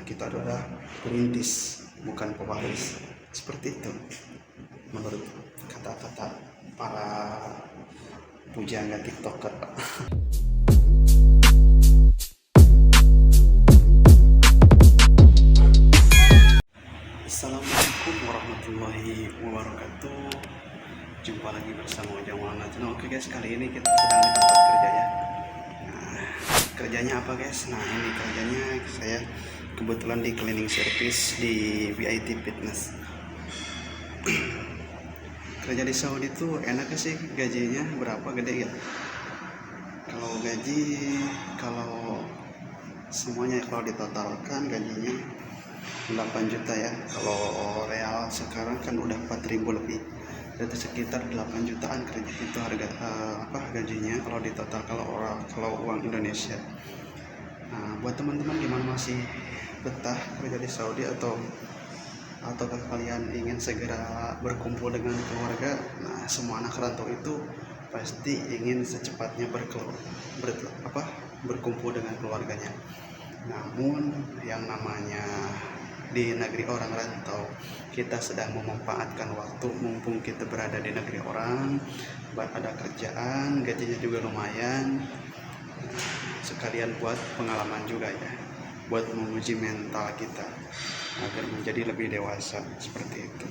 kita adalah perintis, bukan pewaris. Seperti itu menurut kata-kata para pujangga TikToker. Assalamualaikum warahmatullahi wabarakatuh. Jumpa lagi bersama Ujang Maulana. Oke guys, kali ini kita sedang di tempat kerja ya. Nah, kerjanya apa guys? Nah, ini kerjanya saya kebetulan di cleaning service di VIT Fitness. Kerja di Saudi itu enak sih, gajinya berapa gede ya? Kalau semuanya kalau ditotalkan gajinya 8 juta ya. Kalau real sekarang kan udah 4.000 lebih. Berarti sekitar 8 jutaan kerja itu harga gajinya kalau ditotal kalau uang Indonesia. Nah, buat teman-teman gimana masih betah kerja di Saudi atau kalian ingin segera berkumpul dengan keluarga? Nah, semua anak rantau itu pasti ingin secepatnya berkumpul dengan keluarganya. Namun yang namanya di negeri orang rantau, kita sedang memanfaatkan waktu mumpung kita berada di negeri orang, ada kerjaan, gajinya juga lumayan, sekalian buat pengalaman juga ya, buat menguji mental kita agar menjadi lebih dewasa, seperti itu.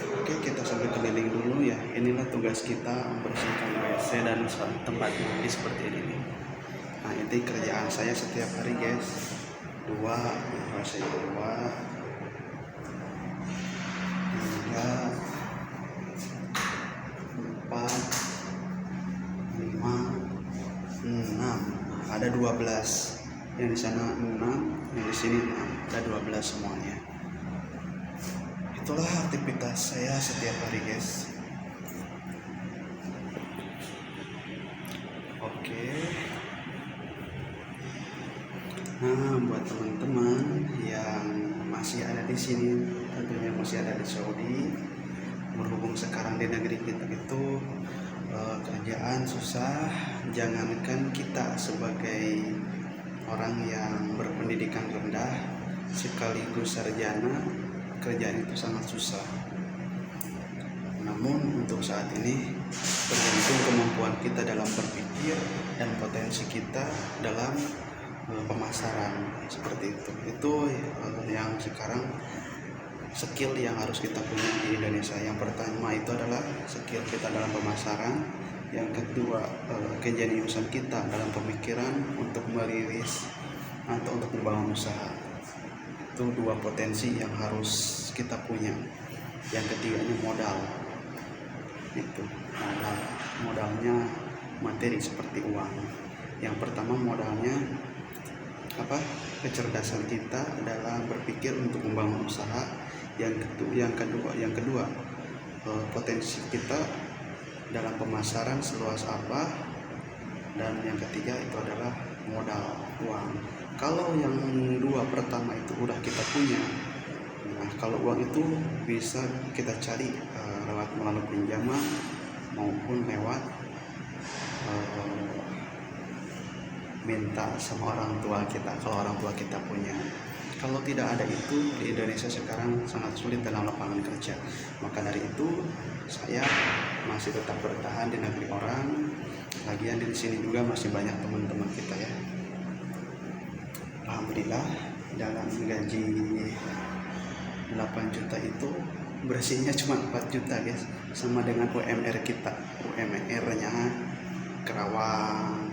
Oke, kita sambil keliling dulu ya. Inilah tugas kita, membersihkan WC dan tempat mandi seperti ini. Nah, ini kerjaan saya setiap hari guys. 2, 3, 4, 5, 6. Ada 12. Yang di sana 6, yang di sini 6. Ada 12 semuanya. Itulah aktivitas saya setiap hari guys. Oke. Nah, buat teman-teman yang masih ada di sini, tentunya masih ada di Saudi, berhubung sekarang di negeri kita itu kerjaan susah. Jangankan kita sebagai orang yang berpendidikan rendah sekaligus sarjana, kerjaan itu sangat susah. Namun untuk saat ini tergantung kemampuan kita dalam berpikir dan potensi kita dalam pemasaran, seperti itu. Itu yang sekarang skill yang harus kita punya di Indonesia. Yang pertama itu adalah skill kita dalam pemasaran. Yang kedua, kejeniusan kita dalam pemikiran untuk merilis atau untuk membangun usaha. Itu 2 potensi yang harus kita punya. Yang ketiganya modal. Itu modalnya materi seperti uang. Yang pertama modalnya kecerdasan kita dalam berpikir untuk membangun usaha. Yang kedua potensi kita dalam pemasaran seluas apa. Dan yang ketiga itu adalah modal uang. Kalau yang 2 pertama itu udah kita punya, nah kalau uang itu bisa kita cari melalui pinjaman maupun lewat minta sama orang tua kita, kalau orang tua kita punya. Kalau tidak ada itu, di Indonesia sekarang sangat sulit dalam lapangan kerja. Maka dari itu saya masih tetap bertahan di negeri orang. Lagian di sini juga masih banyak teman-teman kita ya. Alhamdulillah, dalam gaji 8 juta itu bersihnya cuma 4 juta guys, sama dengan UMR kita. UMR-nya Kerawang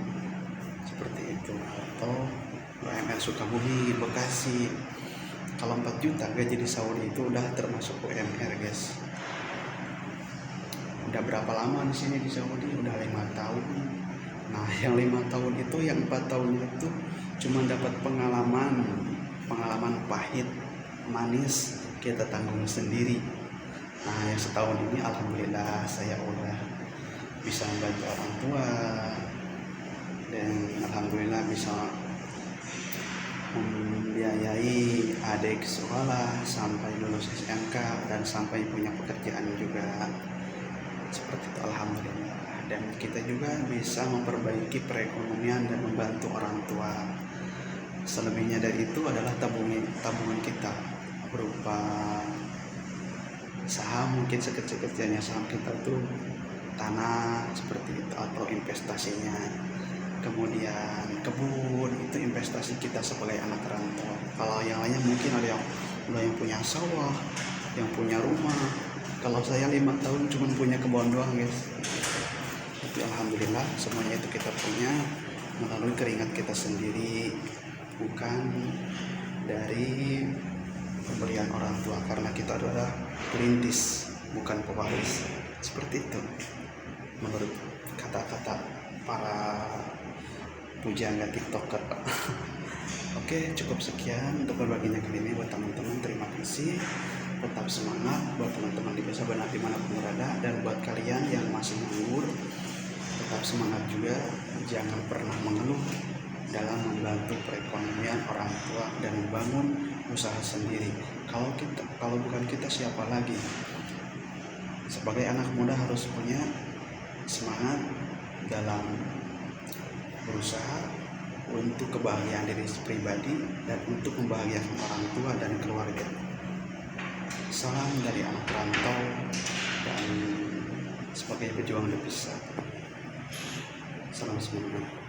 seperti itu, atau UMR Sukabumi, Bekasi. Kalau 4 juta gaji di Saudi itu udah termasuk UMR guys. Udah berapa lama di sini di Saudi? Udah 5 tahun. Nah, yang 5 tahun itu, yang 4 tahun itu cuma dapat pengalaman pahit, manis kita tanggung sendiri. Nah, yang setahun ini alhamdulillah saya udah bisa membantu orang tua, dan alhamdulillah bisa membiayai adik sekolah sampai lulus SMK dan sampai punya pekerjaan juga, seperti itu alhamdulillah. dan kita juga bisa memperbaiki perekonomian dan membantu orang tua. Selebihnya dari itu adalah tabungan kita berupa saham, mungkin sekecil-kecilnya saham kita tuh tanah seperti itu atau investasinya. Kemudian kebun, itu investasi kita sebagai anak rantau. Kalau yang lainnya mungkin ada yang punya sawah, yang punya rumah. Kalau saya 5 tahun cuma punya kebun doang guys. Tapi alhamdulillah semuanya itu kita punya melalui keringat kita sendiri, bukan dari pemberian orang tua, karena kita adalah perintis bukan pewaris. Seperti itu menurut kata-kata para pujangga tiktoker. Oke, cukup sekian untuk berbaginya kali ini buat teman-teman. Terima kasih, tetap semangat buat teman-teman di desa benar dimanapun berada, dan buat kalian yang masih nganggur tetap semangat juga, jangan pernah mengeluh dalam membantu perekonomian orang tua dan membangun usaha sendiri. Kalau bukan kita siapa lagi? Sebagai anak muda harus punya semangat dalam berusaha untuk kebahagiaan diri pribadi dan untuk membahagiakan orang tua dan keluarga. Salam dari anak rantau dan sebagai pejuang devisa. Salam semangat.